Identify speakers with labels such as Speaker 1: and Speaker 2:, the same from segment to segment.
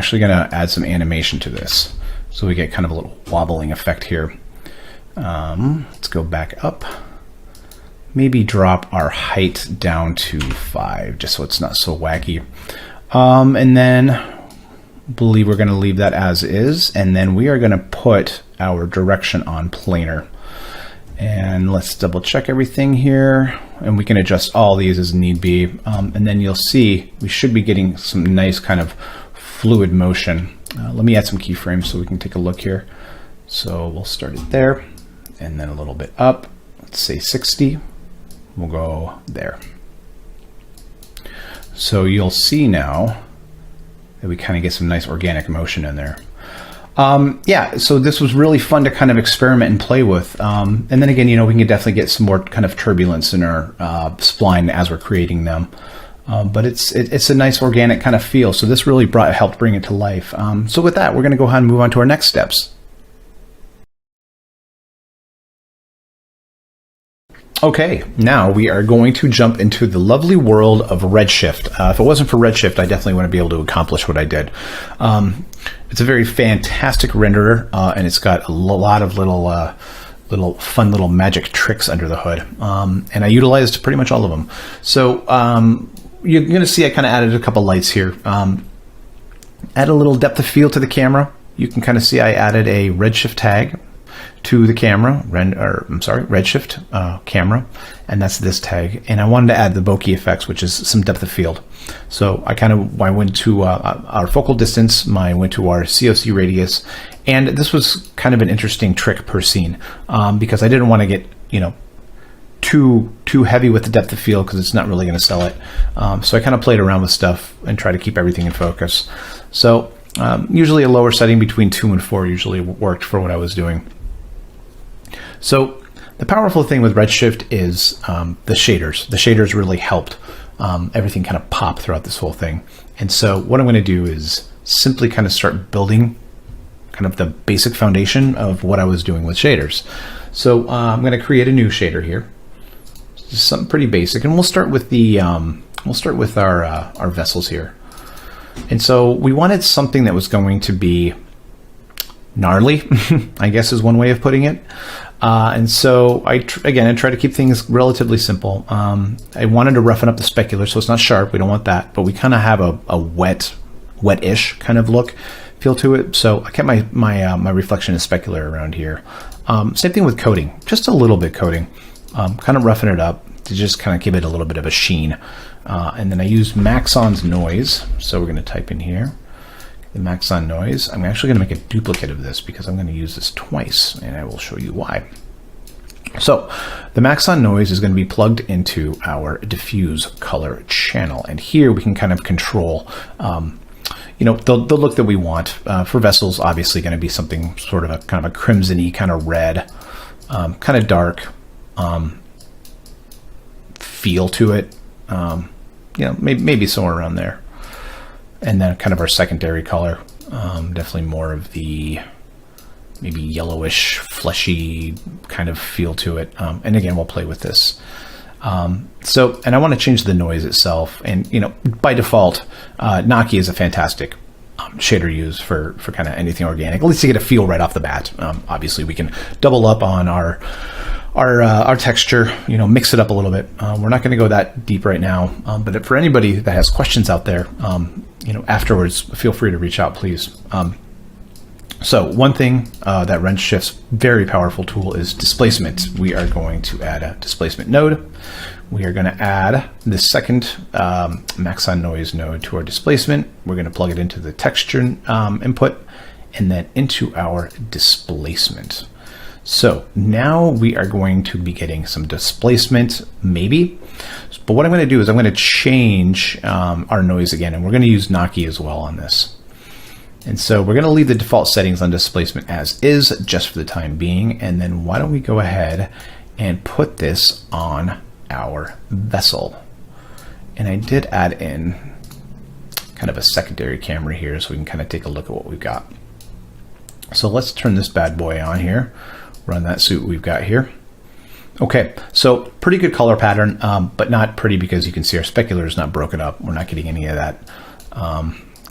Speaker 1: Actually going to add some animation to this so we get kind of a little wobbling effect here. Let's go back up. Maybe drop our height down to 5 just so it's not so wacky. And then I believe we're going to leave that as is, and then we are going to put our direction on planar. And let's double check everything here, and we can adjust all these as need be. And then you'll see we should be getting some nice kind of fluid motion. Let me add some keyframes so we can take a look here. So we'll start it there, and then a little bit up. Let's say 60. We'll go there. So you'll see now that we kind of get some nice organic motion in there. Yeah, so this was really fun to kind of experiment and play with. And then again, you know, we can definitely get some more kind of turbulence in our spline as we're creating them. But it's a nice organic kind of feel. So this really helped bring it to life. So with that, we're going to go ahead and move on to our next steps. Okay, now we are going to jump into the lovely world of Redshift. If it wasn't for Redshift, I definitely wouldn't be able to accomplish what I did. It's a very fantastic renderer, and it's got a lot of little fun little magic tricks under the hood, and I utilized pretty much all of them. So you're going to see I kind of added a couple lights here. Add a little depth of field to the camera. You can kind of see I added a Redshift tag to the camera, Redshift camera, and that's this tag. And I wanted to add the bokeh effects, which is some depth of field. So I went to our focal distance, I went to our COC radius, and this was kind of an interesting trick per scene because I didn't want to get, you know, too heavy with the depth of field because it's not really going to sell it. So I kind of played around with stuff and tried to keep everything in focus. So usually a lower setting between 2 and 4 usually worked for what I was doing. So the powerful thing with Redshift is the shaders. The shaders really helped everything kind of pop throughout this whole thing. And so what I'm going to do is simply kind of start building kind of the basic foundation of what I was doing with shaders. So I'm going to create a new shader here. Just something pretty basic, and we'll start with the our vessels here. And so we wanted something that was going to be gnarly, I guess is one way of putting it. And so I try to keep things relatively simple. I wanted to roughen up the specular, so it's not sharp. We don't want that, but we kind of have a wet-ish kind of look feel to it. So I kept my reflection and specular around here. Same thing with coating, just a little bit coating. Kind of roughen it up to just kind of give it a little bit of a sheen. And then I use Maxon's noise. So we're going to type in here the Maxon noise. I'm actually going to make a duplicate of this because I'm going to use this twice, and I will show you why. So the Maxon noise is going to be plugged into our diffuse color channel, and here we can kind of control you know, the look that we want. For vessels, obviously going to be something sort of a kind of a crimson-y kind of red, kind of dark feel to it. You know, maybe somewhere around there. And then kind of our secondary color, definitely more of the maybe yellowish, fleshy kind of feel to it. And again, we'll play with this. And I want to change the noise itself. And, you know, by default, Naki is a fantastic shader use for kind of anything organic. At least you get a feel right off the bat. Obviously, we can double up on our texture, you know, mix it up a little bit. We're not going to go that deep right now, but for anybody that has questions out there, you know, afterwards, feel free to reach out, please. So one thing that Redshift's very powerful tool is displacement. We are going to add a displacement node. We are going to add the second Maxon noise node to our displacement. We're going to plug it into the texture input and then into our displacement. So now we are going to be getting some displacement, maybe. But what I'm going to do is I'm going to change our noise again, and we're going to use Naki as well on this. And so we're going to leave the default settings on displacement as is, just for the time being. And then why don't we go ahead and put this on our vessel. And I did add in kind of a secondary camera here so we can kind of take a look at what we've got. So let's turn this bad boy on here. Run that suit we've got here. Okay, so pretty good color pattern, but not pretty because you can see our specular is not broken up. We're not getting any of that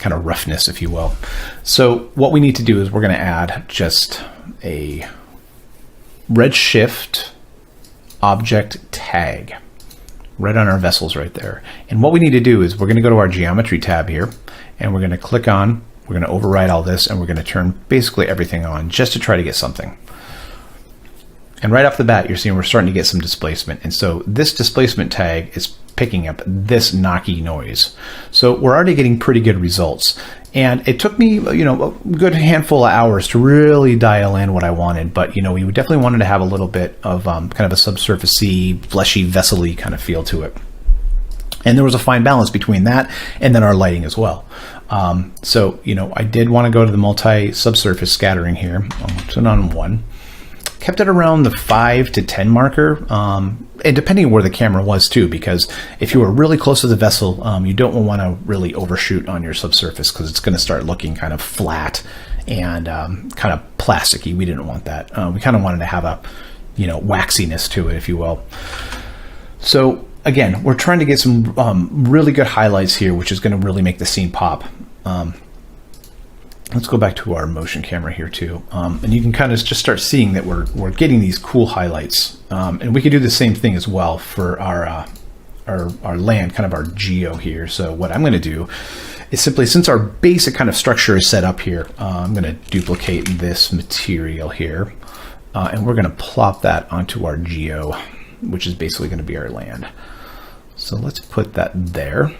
Speaker 1: kind of roughness, if you will. So what we need to do is we're going to add just a Redshift object tag right on our vessels right there. And what we need to do is we're going to go to our geometry tab here, and we're going to click on, we're going to override all this, and we're going to turn basically everything on just to try to get something. And right off the bat, you're seeing we're starting to get some displacement. And so this displacement tag is picking up this knocky noise. So we're already getting pretty good results. And it took me, you know, a good handful of hours to really dial in what I wanted. But, you know, we definitely wanted to have a little bit of kind of a subsurfacey, fleshy, vessel-y kind of feel to it. And there was a fine balance between that and then our lighting as well. So, you know, I did want to go to the multi-subsurface scattering here. I'll turn on 1. Kept it around the 5 to 10 marker, and depending on where the camera was too, because if you were really close to the vessel, you don't want to really overshoot on your subsurface because it's going to start looking kind of flat and kind of plasticky. We didn't want that. We kind of wanted to have a, you know, waxiness to it, if you will. So again, we're trying to get some really good highlights here, which is going to really make the scene pop. Let's go back to our motion camera here too. And you can kind of just start seeing that we're getting these cool highlights. And we could do the same thing as well for our land, kind of our geo here. So what I'm going to do is simply, since our basic kind of structure is set up here, I'm going to duplicate this material here. And we're going to plop that onto our geo, which is basically going to be our land. So let's put that there.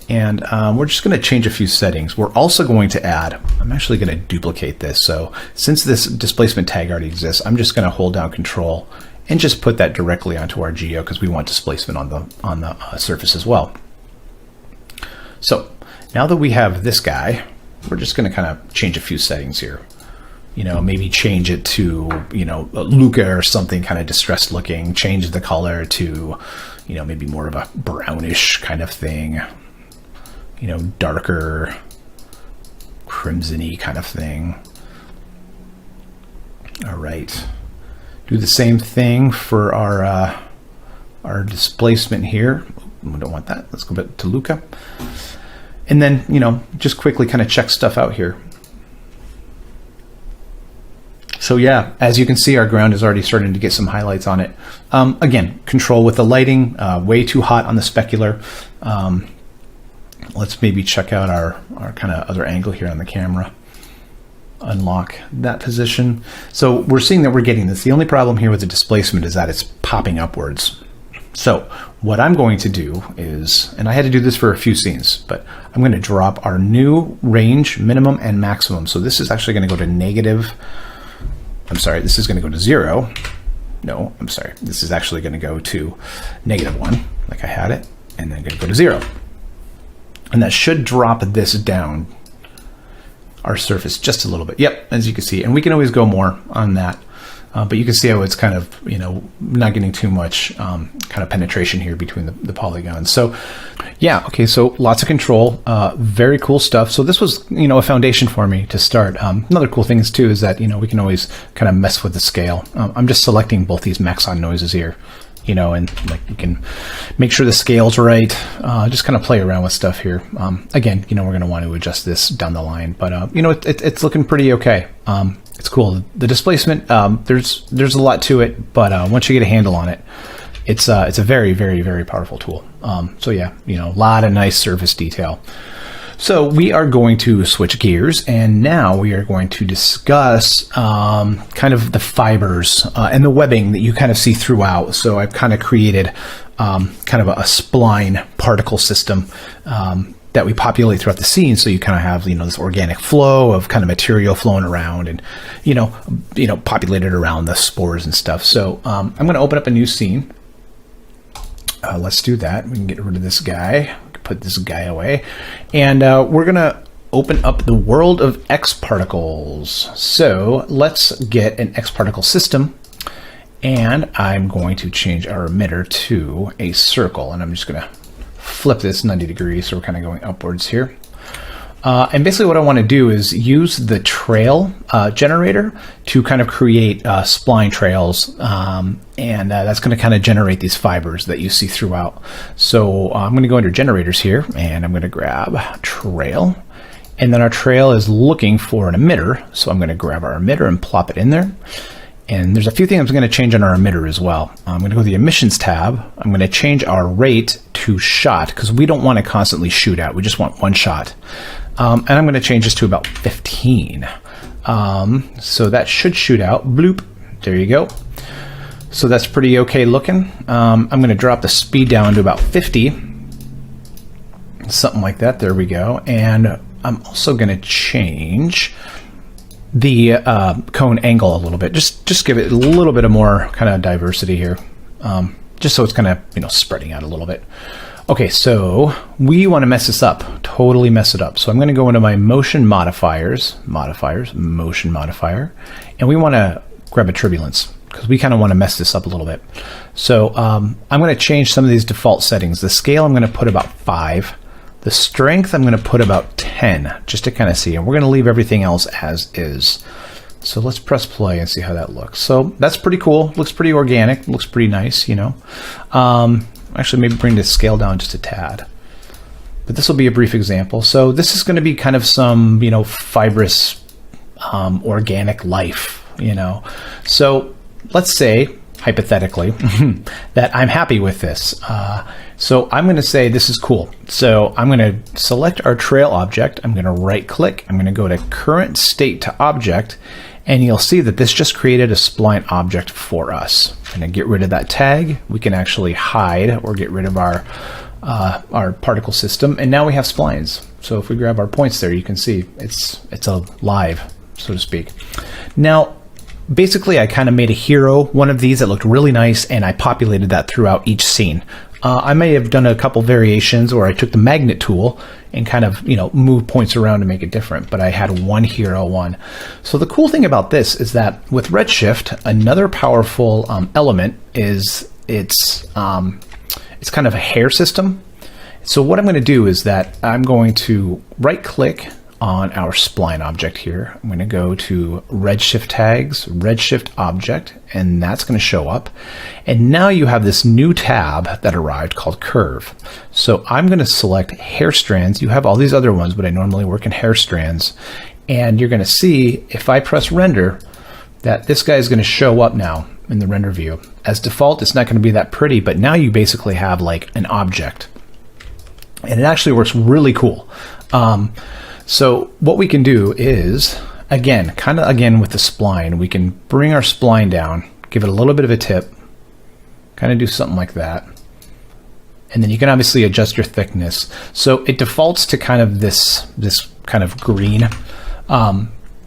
Speaker 1: And we're just going to change a few settings. We're also going to add, I'm actually going to duplicate this. So since this displacement tag already exists, I'm just going to hold down Control and just put that directly onto our geo because we want displacement on the surface as well. So now that we have this guy, we're just going to kind of change a few settings here. You know, maybe change it to, you know, Luca or something kind of distressed looking, change the color to, you know, maybe more of a brownish kind of thing. You know, darker, crimson-y kind of thing. All right. Do the same thing for our displacement here. We don't want that. Let's go back to Luca. And then, you know, just quickly kind of check stuff out here. So yeah, as you can see, our ground is already starting to get some highlights on it. Again, control with the lighting, way too hot on the specular. Let's maybe check out our kind of other angle here on the camera. Unlock that position. So we're seeing that we're getting this. The only problem here with the displacement is that it's popping upwards. So what I'm going to do is, and I had to do this for a few scenes, but I'm going to drop our new range, minimum and maximum. So this is actually going to go to negative. I'm sorry, this is going to go to 0. No, I'm sorry. This is actually going to go to -1, like I had it, and then going to go to 0. And that should drop this down, our surface, just a little bit. Yep, as you can see. And we can always go more on that. But you can see how it's kind of, you know, not getting too much kind of penetration here between the polygons. So yeah, okay, so lots of control, very cool stuff. So this was, you know, a foundation for me to start. Another cool thing is too is that, you know, we can always kind of mess with the scale. I'm just selecting both these Maxon noises here. You know, and like you can make sure the scale's right, just kind of play around with stuff here. Again, you know, we're going to want to adjust this down the line, but you know, it's looking pretty okay. It's cool. The displacement, there's a lot to it, but once you get a handle on it, it's a very, very, very powerful tool. So yeah, you know, a lot of nice surface detail. So we are going to switch gears, and now we are going to discuss kind of the fibers and the webbing that you kind of see throughout. So I've kind of created kind of a spline particle system that we populate throughout the scene. So you kind of have, you know, this organic flow of kind of material flowing around and, you know, populated around the spores and stuff. So I'm going to open up a new scene. Let's do that. We can get rid of this guy. Put this guy away, and we're gonna open up the world of X particles. So let's get an X particle system, and I'm going to change our emitter to a circle, and I'm just gonna flip this 90 degrees so we're kind of going upwards here. And basically what I want to do is use the trail generator to kind of create spline trails, and that's going to kind of generate these fibers that you see throughout. So I'm going to go under generators here, and I'm going to grab trail, And then our trail is looking for an emitter. So I'm going to grab our emitter and plop it in there. And there's a few things I'm going to change on our emitter as well. I'm going to go to the emissions tab. I'm going to change our rate to shot because we don't want to constantly shoot out. We just want one shot. And I'm going to change this to about 15. So that should shoot out. Bloop. There you go. So that's pretty okay looking. I'm going to drop the speed down to about 50. Something like that. There we go. And I'm also going to change the cone angle a little bit. Just give it a little bit of more kind of diversity here. Just so it's kind of, spreading out a little bit. Okay, so we want to mess this up, totally mess it up. So I'm going to go into my motion modifiers, motion modifier, and we want to grab a turbulence because we kind of want to mess this up a little bit. So I'm going to change some of these default settings. The scale I'm going to put about 5. The strength I'm going to put about 10, just to kind of see. And we're going to leave everything else as is. So let's press play and see how that looks. So that's pretty cool. Looks pretty organic. Looks pretty nice, Actually, maybe bring the scale down just a tad. But this will be a brief example. So this is going to be kind of some, fibrous, organic life, So let's say, hypothetically, that I'm happy with this. So I'm going to say this is cool. So I'm going to select our trail object. I'm going to right click. I'm going to go to current state to object. And you'll see that this just created a spline object for us. I'm going to get rid of that tag. We can actually hide or get rid of our particle system. And now we have splines. So if we grab our points there, you can see it's alive, so to speak. Now, basically, I kind of made a hero, one of these that looked really nice, and I populated that throughout each scene. I may have done a couple variations, or I took the magnet tool and kind of, move points around to make it different, but I had one hero one. So the cool thing about this is that with Redshift, another powerful element is it's kind of a hair system. So what I'm going to do is that I'm going to right click on our spline object here. I'm going to go to Redshift tags, Redshift object, and that's going to show up. And now you have this new tab that arrived called curve. So I'm going to select hair strands. You have all these other ones, but I normally work in hair strands. And you're going to see if I press render that this guy is going to show up now in the render view. As default, it's not going to be that pretty, but now you basically have like an object. And it actually works really cool. So what we can do is, again with the spline, we can bring our spline down, give it a little bit of a tip, kind of do something like that. And then you can obviously adjust your thickness. So it defaults to kind of this kind of green,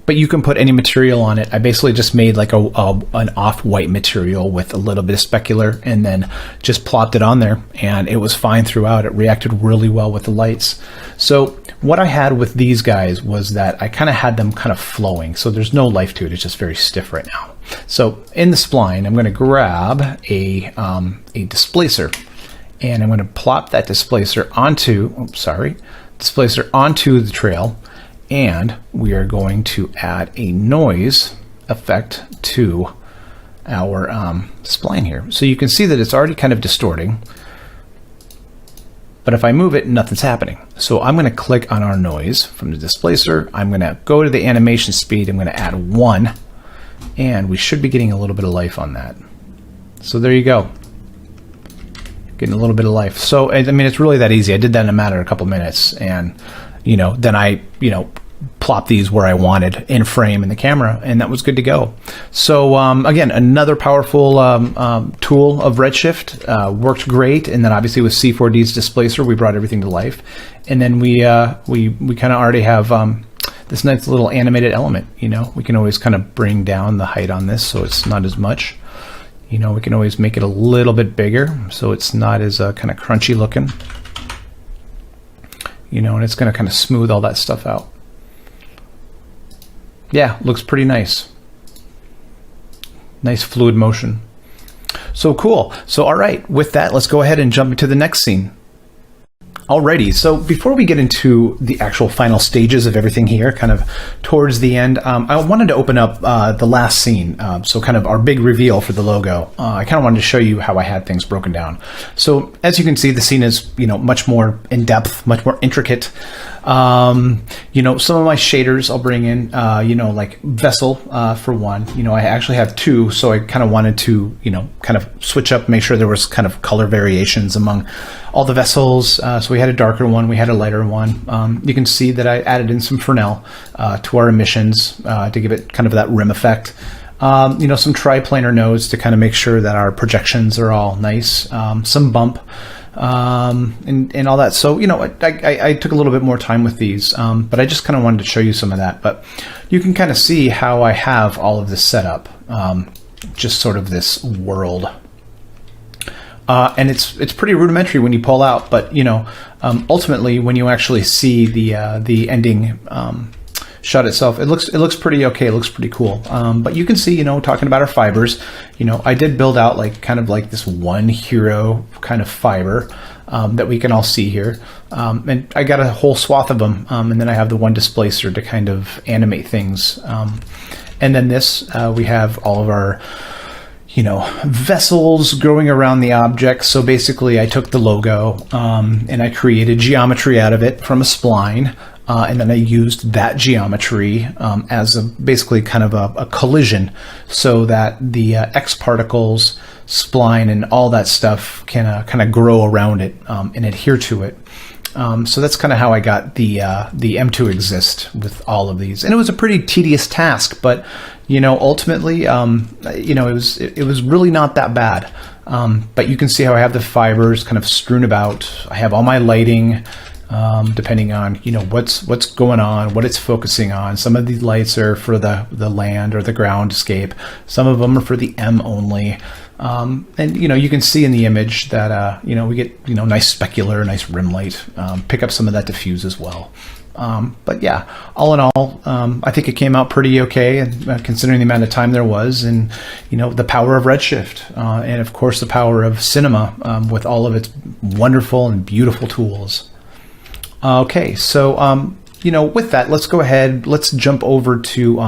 Speaker 1: but you can put any material on it. I basically just made like an off-white material with a little bit of specular and then just plopped it on there, and it was fine throughout. It reacted really well with the lights. So what I had with these guys was that I kind of had them kind of flowing. So there's no life to it. It's just very stiff right now. So in the spline, I'm going to grab a displacer, and I'm going to plop that displacer onto the trail. And we are going to add a noise effect to our spline here. So you can see that it's already kind of distorting. But if I move it, nothing's happening. So I'm going to click on our noise from the displacer. I'm going to go to the animation speed. I'm going to add 1. And we should be getting a little bit of life on that. So there you go. Getting a little bit of life. So, I mean, it's really that easy. I did that in a matter of a couple minutes. And then I, plop these where I wanted in frame in the camera, and that was good to go. So again, another powerful tool of Redshift, worked great. And then obviously with C4D's displacer, we brought everything to life. And then we kind of already have this nice little animated element. We can always kind of bring down the height on this so it's not as much. We can always make it a little bit bigger so it's not as kind of crunchy looking. And it's going to kind of smooth all that stuff out. Yeah, looks pretty nice. Nice fluid motion. So cool. So all right, with that, let's go ahead and jump into the next scene. Alrighty, so before we get into the actual final stages of everything here, kind of towards the end, I wanted to open up the last scene, so kind of our big reveal for the logo. I kind of wanted to show you how I had things broken down. So as you can see, the scene is much more in depth, much more intricate. Some of my shaders I'll bring in, like Vessel for one. I actually have two, so I kind of wanted to, kind of switch up, make sure there was kind of color variations among all the vessels. So we had a darker one, we had a lighter one. You can see that I added in some Fresnel to our emissions to give it kind of that rim effect. Some triplanar nodes to kind of make sure that our projections are all nice. Some bump. And all that. So, I took a little bit more time with these, but I just kind of wanted to show you some of that. But you can kind of see how I have all of this set up, just sort of this world. And it's pretty rudimentary when you pull out, but, ultimately when you actually see the ending shot itself, it looks pretty okay. It looks pretty cool. But you can see, talking about our fibers, I did build out kind of this one hero kind of fiber that we can all see here. And I got a whole swath of them. And then I have the one displacer to kind of animate things. And then this, we have all of our, vessels growing around the object. So basically I took the logo and I created geometry out of it from a spline. And then I used that geometry as basically kind of a collision so that the X particles, spline, and all that stuff can kind of grow around it and adhere to it. So that's kind of how I got the M to exist with all of these. And it was a pretty tedious task, but ultimately, it was really not that bad. But you can see how I have the fibers kind of strewn about. I have all my lighting. Depending on what's going on, what it's focusing on. Some of these lights are for the land or the groundscape. Some of them are for the M only. And you can see in the image that we get nice specular, nice rim light. Pick up some of that diffuse as well. But yeah, all in all, I think it came out pretty okay, and considering the amount of time there was, and the power of Redshift, and of course the power of Cinema with all of its wonderful and beautiful tools. Okay, so with that, let's go ahead. Let's jump over to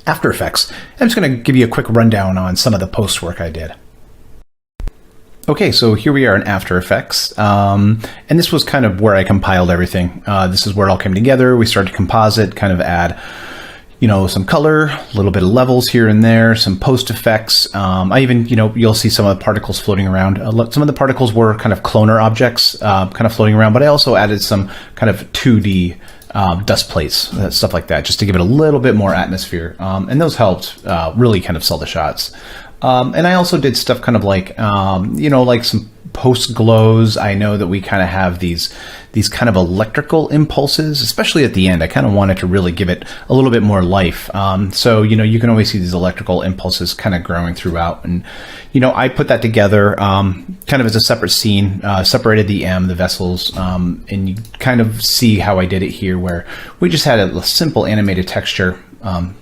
Speaker 1: After Effects. I'm just going to give you a quick rundown on some of the post work I did. Okay, so here we are in After Effects, and this was kind of where I compiled everything. This is where it all came together. We started to composite, kind of add some color, a little bit of levels here and there, some post effects. I even, you'll see some of the particles floating around. Some of the particles were kind of cloner objects, kind of floating around, but I also added some kind of 2D dust plates, stuff like that, just to give it a little bit more atmosphere. And those helped really kind of sell the shots. And I also did stuff kind of like, like some post glows. I know that we kind of have these kind of electrical impulses, especially at the end. I kind of wanted to really give it a little bit more life. So, you can always see these electrical impulses kind of growing throughout. And, I put that together kind of as a separate scene, separated the M, the vessels, and you kind of see how I did it here, where we just had a simple animated texture,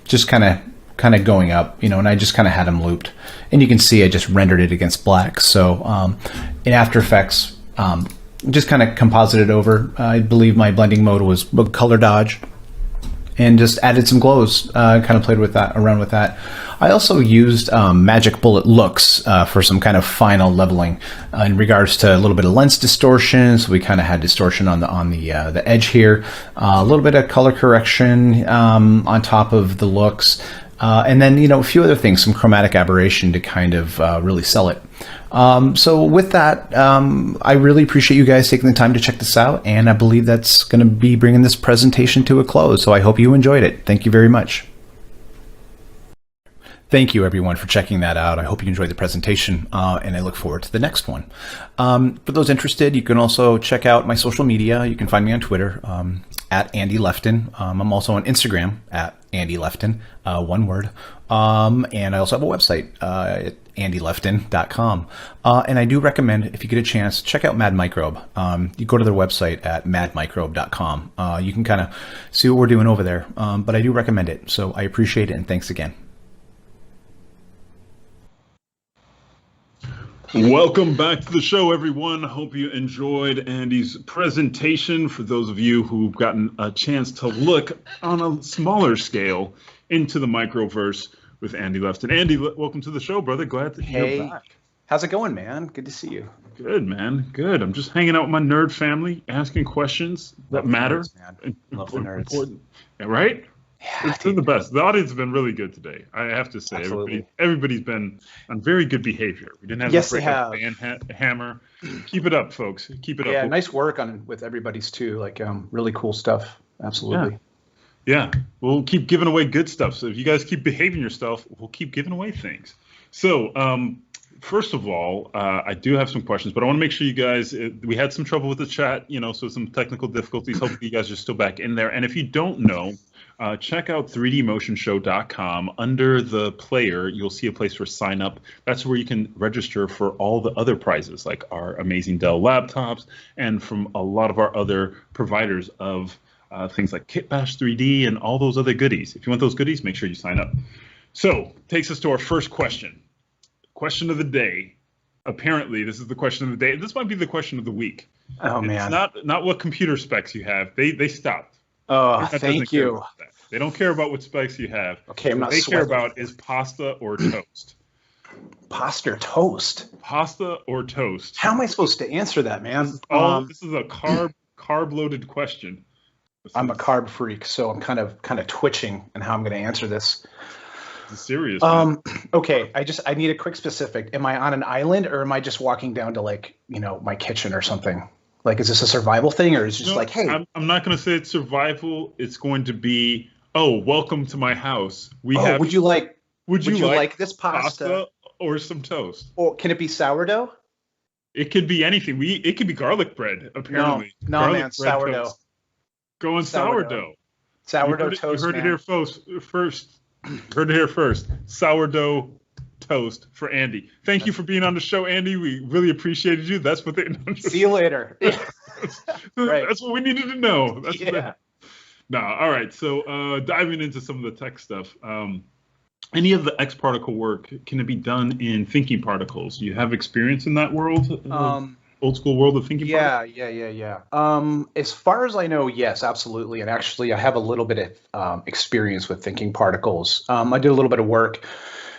Speaker 1: just kind of going up, and I just kind of had them looped. And you can see I just rendered it against black. So in After Effects, just kind of composited over. I believe my blending mode was color dodge, and just added some glows, kind of played with that, around with that. I also used Magic Bullet looks for some kind of final leveling in regards to a little bit of lens distortion. So we kind of had distortion on the edge here, a little bit of color correction on top of the looks. And then, a few other things, some chromatic aberration to kind of really sell it. So with that, I really appreciate you guys taking the time to check this out. And I believe that's going to be bringing this presentation to a close. So I hope you enjoyed it. Thank you very much. Thank you, everyone, for checking that out. I hope you enjoyed the presentation, and I look forward to the next one. For those interested, you can also check out my social media. You can find me on Twitter, at Andy Lefton. I'm also on Instagram, at Andy Lefton, one word. And I also have a website, at andylefton.com. And I do recommend, if you get a chance, check out Mad Microbe. You go to their website at madmicrobe.com. You can kind of see what we're doing over there. But I do recommend it. So I appreciate it, and thanks again.
Speaker 2: Welcome back to the show, everyone. Hope you enjoyed Andy's presentation. For those of you who've gotten a chance to look on a smaller scale into the microverse with Andy Lefton. Andy, welcome to the show, brother. Glad that you're back.
Speaker 1: How's it going, man? Good to see you.
Speaker 2: Good, man. Good. I'm just hanging out with my nerd family, asking questions that matter.
Speaker 3: Nerds, man. Love the nerds.
Speaker 2: Important. Right?
Speaker 3: Yeah,
Speaker 2: It's been the best. The audience has been really good today. I have to say,
Speaker 3: Absolutely.
Speaker 2: everybody's been on very good behavior. We didn't have
Speaker 3: Yes,
Speaker 2: to break
Speaker 3: they
Speaker 2: up
Speaker 3: have.
Speaker 2: hammer. Keep it up, folks. Keep it
Speaker 3: Yeah,
Speaker 2: up.
Speaker 3: nice work with everybody's too. Like really cool stuff. Absolutely.
Speaker 2: Yeah, we'll keep giving away good stuff. So if you guys keep behaving yourself, we'll keep giving away things. So first of all, I do have some questions, but I want to make sure you guys, we had some trouble with the chat, so some technical difficulties. Hopefully you guys are still back in there. And if you don't know, check out 3dmotionshow.com. Under the player, you'll see a place for sign up. That's where you can register for all the other prizes, like our amazing Dell laptops and from a lot of our other providers of things like Kitbash 3D and all those other goodies. If you want those goodies, make sure you sign up. So, takes us to our first question. Question of the day. Apparently, this is the question of the day. This might be the question of the week.
Speaker 3: Oh, man.
Speaker 2: It's not what computer specs you have. They stopped.
Speaker 3: Oh, thank you.
Speaker 2: They don't care about what specs you have.
Speaker 3: Okay, I'm not
Speaker 2: What they care
Speaker 3: sweating.
Speaker 2: about is pasta or toast.
Speaker 3: Pasta or toast?
Speaker 2: Pasta or toast.
Speaker 3: How am I supposed to answer that, man?
Speaker 2: This is a carb-loaded question.
Speaker 3: I'm a carb freak, so I'm kind of twitching in how I'm going to answer this.
Speaker 2: Serious.
Speaker 3: Okay, I need a quick specific. Am I on an island or am I just walking down to my kitchen or something? Like, is this a survival thing or is it just like, hey?
Speaker 2: I'm not going to say it's survival. It's going to be, welcome to my house.
Speaker 3: Would you like this pasta
Speaker 2: or some toast?
Speaker 3: Or can it be sourdough?
Speaker 2: It could be anything. It could be garlic bread, apparently.
Speaker 3: No,
Speaker 2: garlic
Speaker 3: man, sourdough.
Speaker 2: Toast. Going sourdough.
Speaker 3: Sourdough toast.
Speaker 2: You heard it here first. Heard it here first. Sourdough toast for Andy. Thank you for being on the show, Andy. We really appreciated you. That's what they.
Speaker 3: See you later. Right.
Speaker 2: That's what we needed to know.
Speaker 3: Yeah.
Speaker 2: No, all right. So diving into some of the tech stuff. Any of the X particle work, can it be done in thinking particles? Do you have experience in that world? Old school world of thinking particles?
Speaker 3: Yeah. As far as I know, yes, absolutely. And actually, I have a little bit of experience with thinking particles. I did a little bit of work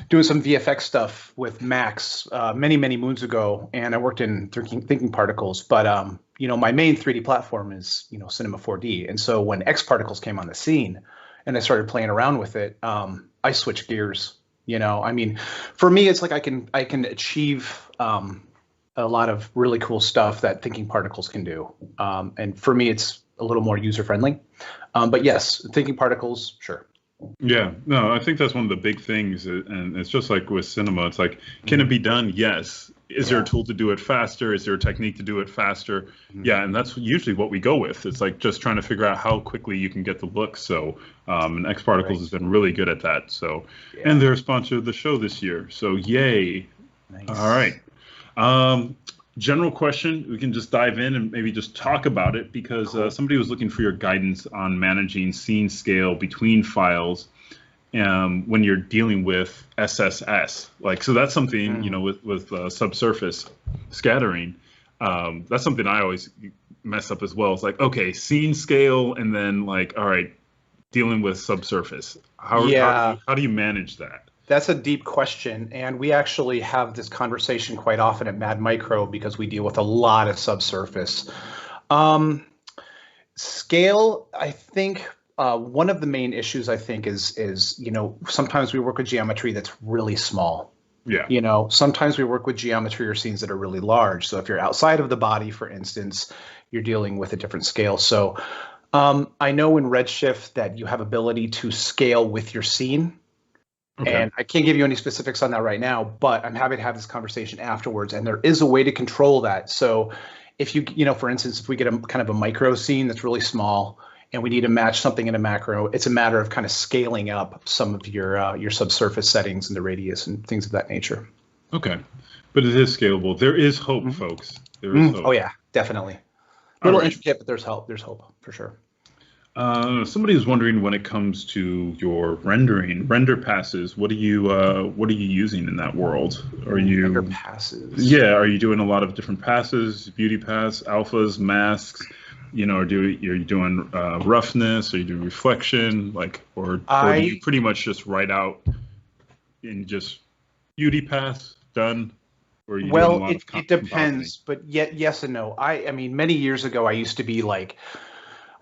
Speaker 3: doing some VFX stuff with Max many, many moons ago, and I worked in thinking particles. But my main 3D platform is Cinema 4D, and so when X particles came on the scene, and I started playing around with it, I switched gears. For me, it's like I can achieve a lot of really cool stuff that thinking particles can do. And for me, it's a little more user-friendly. But yes, thinking particles, sure.
Speaker 2: Yeah, no, I think that's one of the big things. And it's just like with cinema. It's like, can it be done? Yes. Is there a tool to do it faster? Is there a technique to do it faster? Yeah, and that's usually what we go with. It's like just trying to figure out how quickly you can get the look. So, and X Particles has been really good at that. So, and they're a sponsor of the show this year. So, yay. Nice. All right. General question, we can just dive in and maybe just talk about it because somebody was looking for your guidance on managing scene scale between files when you're dealing with SSS. So that's something, with subsurface scattering. That's something I always mess up as well. It's like, okay, scene scale and then all right, dealing with subsurface. How do you manage that?
Speaker 3: That's a deep question, and we actually have this conversation quite often at Mad Micro because we deal with a lot of subsurface. Scale, I think one of the main issues I think is sometimes we work with geometry that's really small.
Speaker 2: Yeah.
Speaker 3: Sometimes we work with geometry or scenes that are really large. So if you're outside of the body, for instance, you're dealing with a different scale. So I know in Redshift that you have ability to scale with your scene. Okay. And I can't give you any specifics on that right now, but I'm happy to have this conversation afterwards. And there is a way to control that. So if for instance, if we get a kind of a micro scene that's really small and we need to match something in a macro, it's a matter of kind of scaling up some of your subsurface settings and the radius and things of that nature.
Speaker 2: Okay. But it is scalable. There is hope, folks. There is hope.
Speaker 3: Oh, yeah, definitely. A little intricate, but there's hope. There's hope for sure.
Speaker 2: Somebody was wondering when it comes to your render passes, what are you using in that world? Are you
Speaker 3: render passes?
Speaker 2: Yeah, are you doing a lot of different passes, beauty pass, alphas, masks? Are you doing roughness? Are you doing reflection? Or do you pretty much just write out in just beauty pass done? Or are you doing a
Speaker 3: Well,
Speaker 2: lot of
Speaker 3: it
Speaker 2: compositing?
Speaker 3: depends, but yet yes and no. I mean, many years ago, I used to be like,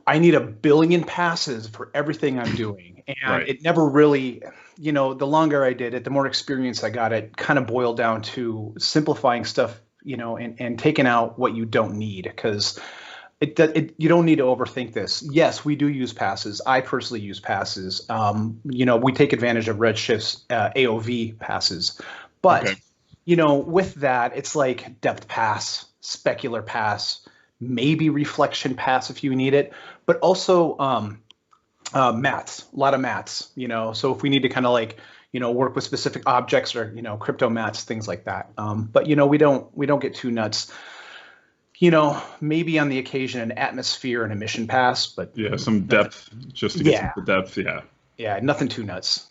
Speaker 3: I need a billion passes for everything I'm doing. And
Speaker 2: Right.
Speaker 3: it never really, the longer I did it, the more experience I got. It kind of boiled down to simplifying stuff, and taking out what you don't need because you don't need to overthink this. Yes, we do use passes. I personally use passes. We take advantage of Redshift's AOV passes, but
Speaker 2: Okay.
Speaker 3: with that, it's like depth pass, specular pass, maybe reflection pass if you need it, but also mats, a lot of mats. So if we need to kind of like work with specific objects or crypto mats, things like that. But we don't get too nuts. Maybe on the occasion an atmosphere and emission pass, but
Speaker 2: Yeah, some
Speaker 3: nothing.
Speaker 2: depth just to get some
Speaker 3: Yeah,
Speaker 2: depth. Yeah.
Speaker 3: yeah, nothing too nuts.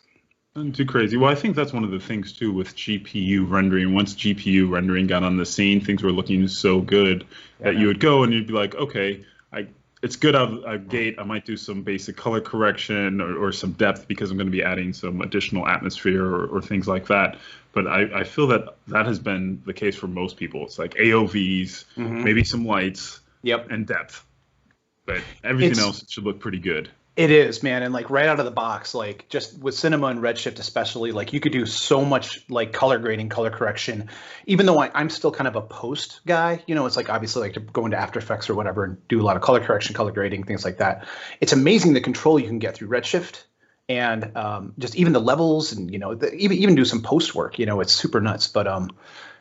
Speaker 2: Nothing too crazy. Well, I think that's one of the things too with GPU rendering. Once GPU rendering got on the scene, things were looking so good
Speaker 3: Yeah,
Speaker 2: that you
Speaker 3: man.
Speaker 2: would go and you'd be like, okay, it's good out of gate. I might do some basic color correction or some depth because I'm going to be adding some additional atmosphere or things like that. But I feel that that has been the case for most people. It's like AOVs,
Speaker 3: Hmm.
Speaker 2: maybe some lights,
Speaker 3: Yep.
Speaker 2: and depth. But everything
Speaker 3: It's
Speaker 2: else should look pretty good.
Speaker 3: It is, man, and like right out of the box, like just with Cinema and Redshift especially, like you could do so much like color grading, color correction. Even though I'm still kind of a post guy, it's like obviously like to go into After Effects or whatever and do a lot of color correction, color grading, things like that. It's amazing the control you can get through Redshift and just even the levels and even do some post work. It's super nuts. But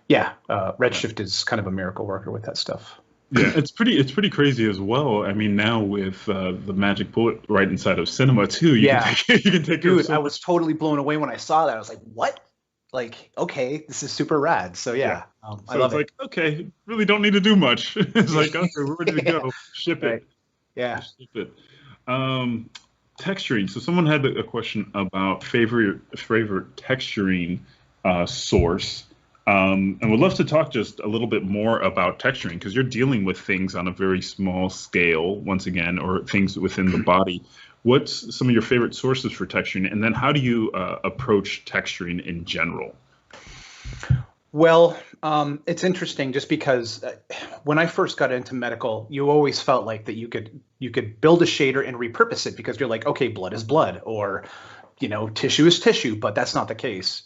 Speaker 3: yeah, Redshift is kind of a miracle worker with that stuff.
Speaker 2: Yeah, it's pretty crazy as well. I mean, now with the magic bullet right inside of cinema too, you can
Speaker 3: Yeah,
Speaker 2: take you can take care of
Speaker 3: dude,
Speaker 2: so
Speaker 3: I
Speaker 2: much.
Speaker 3: was totally blown away when I saw that. I was like, what? Like, okay, this is super rad. So
Speaker 2: Yeah.
Speaker 3: yeah, I
Speaker 2: So it's
Speaker 3: love it.
Speaker 2: like, okay, really don't need to do much. It's like, okay, we're ready to
Speaker 3: Yeah,
Speaker 2: go. Ship it.
Speaker 3: right. Yeah.
Speaker 2: Just ship it. Um, Texturing. So someone had a question about favorite texturing source. And would love to talk just a little bit more about texturing because you're dealing with things on a very small scale, once again, or things within the body. What's some of your favorite sources for texturing? And then how do you approach texturing in general?
Speaker 3: Well, it's interesting just because when I first got into medical, you always felt like that you could build a shader and repurpose it because you're like, okay, blood is blood, or tissue is tissue, but that's not the case.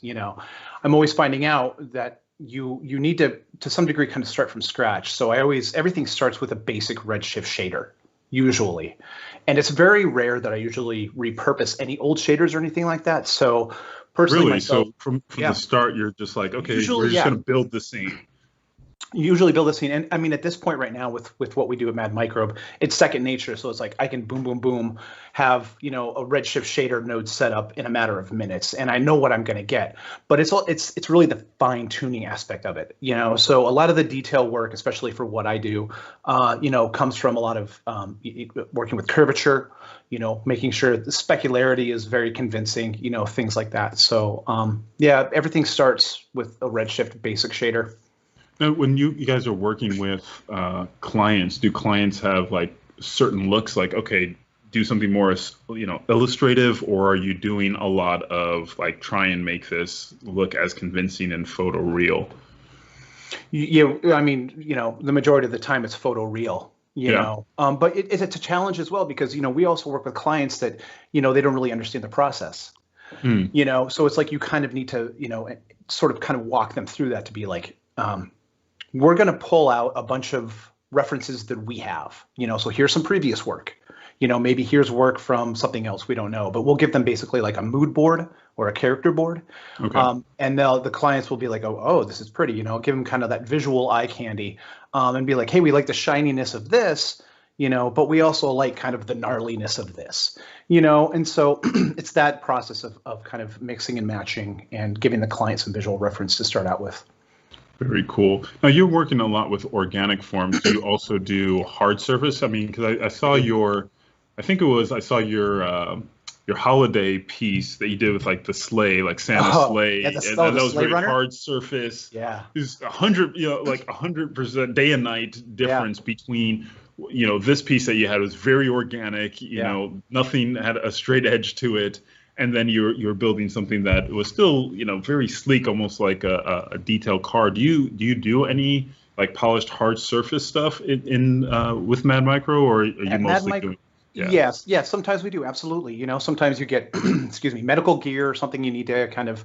Speaker 3: I'm always finding out that you need to some degree kind of start from scratch. So everything starts with a basic Redshift shader usually, and it's very rare that I usually repurpose any old shaders or anything like that. So personally
Speaker 2: Really?
Speaker 3: myself,
Speaker 2: So from the
Speaker 3: yeah,
Speaker 2: start, you're just like, okay, we're
Speaker 3: usually
Speaker 2: just
Speaker 3: yeah,
Speaker 2: going to build the scene.
Speaker 3: usually build a scene. And I mean at this point right now with what we do at Mad Microbe, it's second nature. So it's like I can boom boom boom have a Redshift shader node set up in a matter of minutes and I know what I'm going to get. But it's really the fine tuning aspect of it. So a lot of the detail work, especially for what I do, comes from a lot of working with curvature, making sure the specularity is very convincing, things like that. So yeah, everything starts with a Redshift basic shader.
Speaker 2: Now, when you guys are working with clients, do clients have like certain looks, like okay, do something more, illustrative, or are you doing a lot of like try and make this look as convincing and photo real?
Speaker 3: Yeah, I mean, the majority of the time it's photo real,
Speaker 2: Yeah.
Speaker 3: but it's a challenge as well because, we also work with clients that, they don't really understand the process,
Speaker 2: Hmm.
Speaker 3: so it's like you kind of need to, sort of kind of walk them through that to be like, we're going to pull out a bunch of references that we have, so here's some previous work, maybe here's work from something else we don't know, but we'll give them basically like a mood board or a character board.
Speaker 2: Okay.
Speaker 3: And the clients will be like, oh, this is pretty, give them kind of that visual eye candy, and be like, hey, we like the shininess of this, but we also like kind of the gnarliness of this, and so it's that process of kind of mixing and matching and giving the client some visual reference to start out with.
Speaker 2: Very cool. Now you're working a lot with organic forms. Do you also do hard surface? I mean, because I saw I think it was, I saw your holiday piece that you did with like the sleigh, like Santa
Speaker 3: Oh,
Speaker 2: sleigh,
Speaker 3: yeah,
Speaker 2: and
Speaker 3: the
Speaker 2: that was
Speaker 3: sleigh
Speaker 2: very
Speaker 3: runner.
Speaker 2: hard surface.
Speaker 3: Yeah,
Speaker 2: There's 100, like 100% day and night
Speaker 3: yeah,
Speaker 2: difference between, this piece that you had was very organic,
Speaker 3: yeah.
Speaker 2: nothing had a straight edge to it. and then you're building something that was still, very sleek, almost like a detailed car. Do you do any like polished hard surface stuff in with Mad Micro, or are you
Speaker 3: At
Speaker 2: mostly doing? Yeah.
Speaker 3: Yes, sometimes we do, absolutely. Sometimes you get, excuse me, medical gear or something you need to kind of,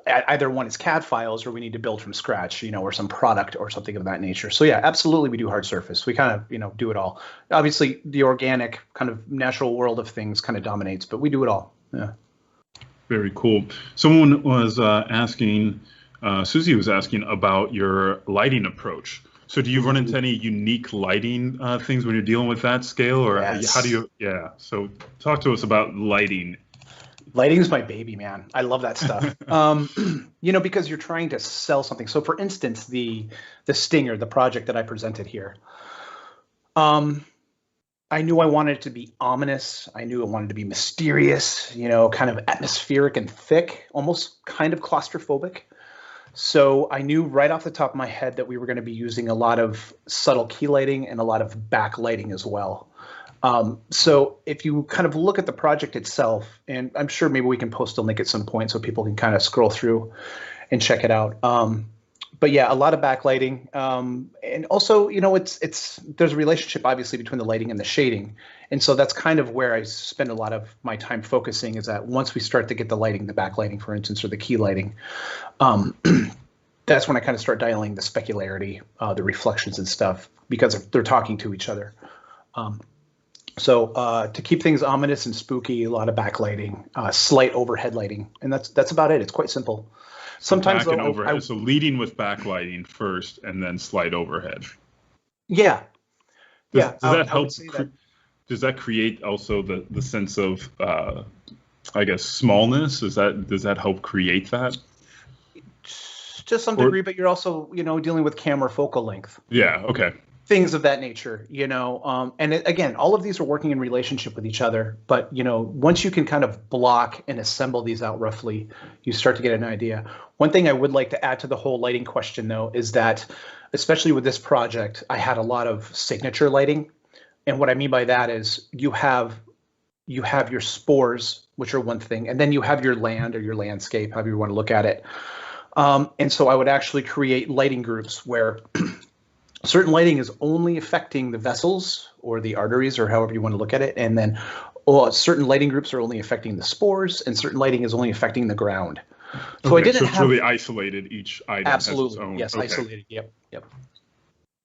Speaker 3: either one is CAD files or we need to build from scratch, or some product or something of that nature. So yeah, absolutely, we do hard surface. We kind of, do it all. Obviously, the organic kind of natural world of things kind of dominates, but we do it all. Yeah.
Speaker 2: Very cool. Someone was asking, Susie was asking about your lighting approach. So do you run into any unique lighting things when you're dealing with that scale, or
Speaker 3: Yes.
Speaker 2: how do you? Yeah. So talk to us about lighting.
Speaker 3: Lighting is my baby, man. I love that stuff. Because you're trying to sell something. So for instance, the Stinger, the project that I presented here, I knew I wanted it to be ominous. I knew I wanted to be mysterious, kind of atmospheric and thick, almost kind of claustrophobic. So I knew right off the top of my head that we were going to be using a lot of subtle key lighting and a lot of backlighting as well. So if you kind of look at the project itself, and I'm sure maybe we can post a link at some point so people can kind of scroll through and check it out. But yeah, a lot of backlighting, and also, there's a relationship obviously between the lighting and the shading, and so that's kind of where I spend a lot of my time focusing. Is that once we start to get the lighting, the backlighting, for instance, or the key lighting, that's when I kind of start dialing the specularity, the reflections and stuff, because they're talking to each other. So to keep things ominous and spooky, a lot of backlighting, slight overhead lighting, and that's about it. It's quite simple. Sometimes
Speaker 2: back and overhead. So leading with backlighting first, and then slight overhead.
Speaker 3: Yeah.
Speaker 2: Does that help? Does that create also the sense of, I guess, smallness? Does that help create that?
Speaker 3: To some degree, but you're also, dealing with camera focal length.
Speaker 2: Yeah. Okay.
Speaker 3: Things of that nature, and again, all of these are working in relationship with each other. But, once you can kind of block and assemble these out roughly, you start to get an idea. One thing I would like to add to the whole lighting question, though, is that, especially with this project, I had a lot of signature lighting. And what I mean by that is you have your spores, which are one thing, and then you have your land or your landscape, however you want to look at it. And so I would actually create lighting groups where certain lighting is only affecting the vessels or the arteries or however you want to look at it. And then certain lighting groups are only affecting the spores, and certain lighting is only affecting the ground. So
Speaker 2: okay,
Speaker 3: I didn't
Speaker 2: it's really isolated. Each item
Speaker 3: absolutely
Speaker 2: has its own.
Speaker 3: Yes,
Speaker 2: okay.
Speaker 3: Isolated. Yep.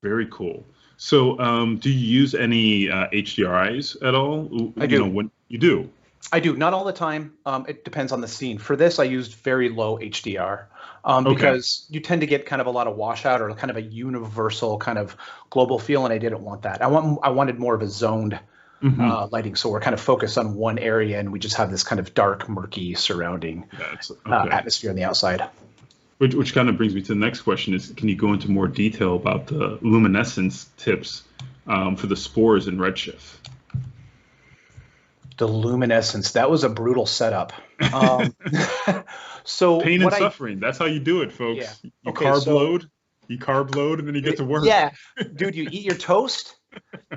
Speaker 2: Very cool. So do you use any HDRIs at all?
Speaker 3: I do.
Speaker 2: When you do?
Speaker 3: I do. Not all the time. It depends on the scene. For this, I used very low HDR because you tend to get kind of a lot of washout or kind of a universal kind of global feel, and I didn't want that. I wanted more of a zoned lighting, so we're kind of focused on one area, and we just have this kind of dark, murky surrounding atmosphere on the outside.
Speaker 2: Which kind of brings me to the next question: is can you go into more detail about the luminescence tips for the spores in Redshift?
Speaker 3: The luminescence, that was a brutal setup. So
Speaker 2: pain and suffering, that's how you do it, folks.
Speaker 3: Yeah.
Speaker 2: You carb load, and then you get to work.
Speaker 3: Yeah, dude, you eat your toast,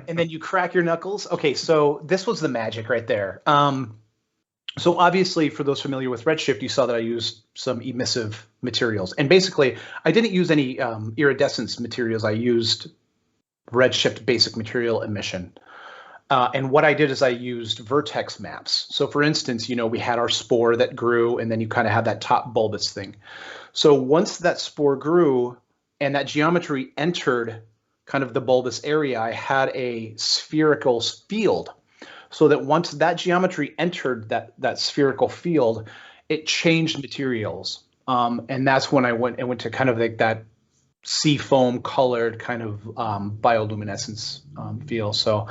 Speaker 3: and then you crack your knuckles. Okay, so this was the magic right there. So obviously, for those familiar with Redshift, you saw that I used some emissive materials. And basically, I didn't use any iridescence materials. I used Redshift basic material emission. And what I did is I used vertex maps. So for instance, we had our spore that grew, and then you kind of have that top bulbous thing. So once that spore grew and that geometry entered kind of the bulbous area, I had a spherical field. So that once that geometry entered that spherical field, it changed materials. And that's when I went to kind of like that sea foam colored kind of bioluminescence feel. So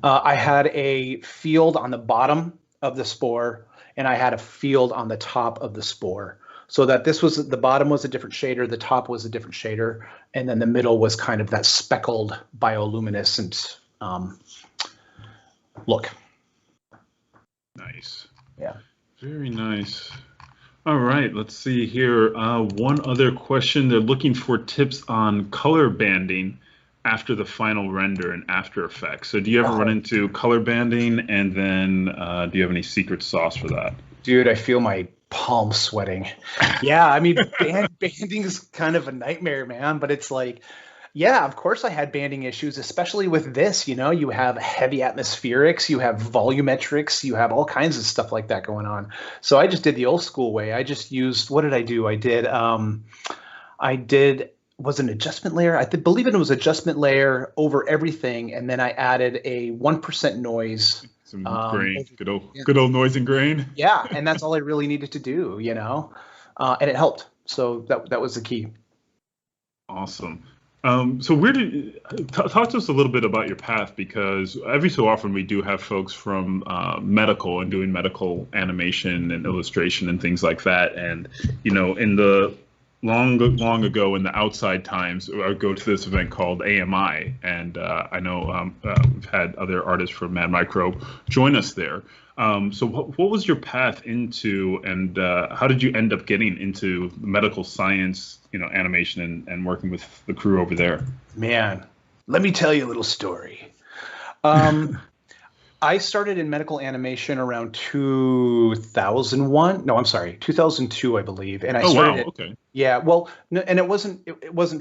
Speaker 3: I had a field on the bottom of the spore, and I had a field on the top of the spore. So that the bottom was a different shader, the top was a different shader, and then the middle was kind of that speckled bioluminescent look.
Speaker 2: Nice.
Speaker 3: Yeah.
Speaker 2: Very nice. All right, let's see here. One other question. They're looking for tips on color banding after the final render in After Effects. So do you ever run
Speaker 3: Oh,
Speaker 2: into color banding, and then do you have any secret sauce for that?
Speaker 3: dude, I feel my palms sweating. Yeah, I mean, banding is kind of a nightmare, man. But it's like, yeah, of course I had banding issues, especially with this. You know, you have heavy atmospherics, you have volumetrics, you have all kinds of stuff like that going on. So I just did the old school way. I just used, what did I do? I did was an adjustment layer. Believe it was adjustment layer over everything, and then I added a 1% noise.
Speaker 2: Some grain,
Speaker 3: Yeah,
Speaker 2: good old noise and grain.
Speaker 3: yeah, and that's all I really needed to do, you know, and it helped. So that was the key.
Speaker 2: Awesome. So where did talk to us a little bit about your path, because every so often we do have folks from medical and doing medical animation and illustration and things like that. And you know, in the long ago in the outside times, I would go to this event called AMI, and I know we've had other artists from Mad Microbe join us there. So what was your path into, and how did you end up getting into medical science, you know, animation and working with the crew over there?
Speaker 3: Man, let me tell you a little story. I started in medical animation around 2001. No, I'm sorry, 2002, I believe. And I
Speaker 2: Oh
Speaker 3: started
Speaker 2: wow,
Speaker 3: it.
Speaker 2: okay.
Speaker 3: Yeah, well, no, and it wasn't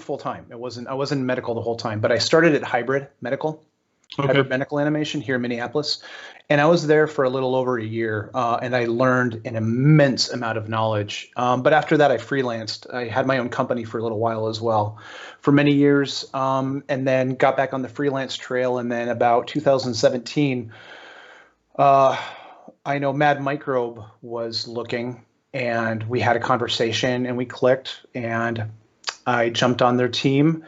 Speaker 3: full time. I wasn't medical the whole time, but I started at hybrid medical animation here in Minneapolis. And I was there for a little over a year, and I learned an immense amount of knowledge. But after that, I freelanced. I had my own company for a little while as well, for many years, and then got back on the freelance trail. And then about 2017, I know Mad Microbe was looking, and we had a conversation, and we clicked, and I jumped on their team.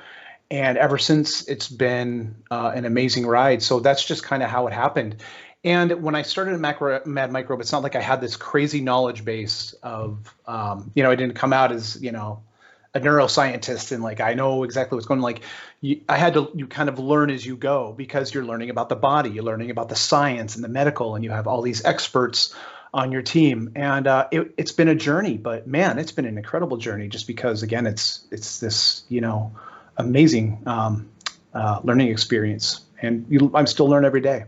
Speaker 3: And ever since, it's been an amazing ride. So that's just kind of how it happened. And when I started at Mad Microbe, it's not like I had this crazy knowledge base of, you know, I didn't come out as, you know, a neuroscientist and like I know exactly what's going on. Like you kind of learn as you go, because you're learning about the body, you're learning about the science and the medical, and you have all these experts on your team. And it's been a journey, but man, it's been an incredible journey, just because again, it's this, you know, amazing learning experience, and I'm still learning every day.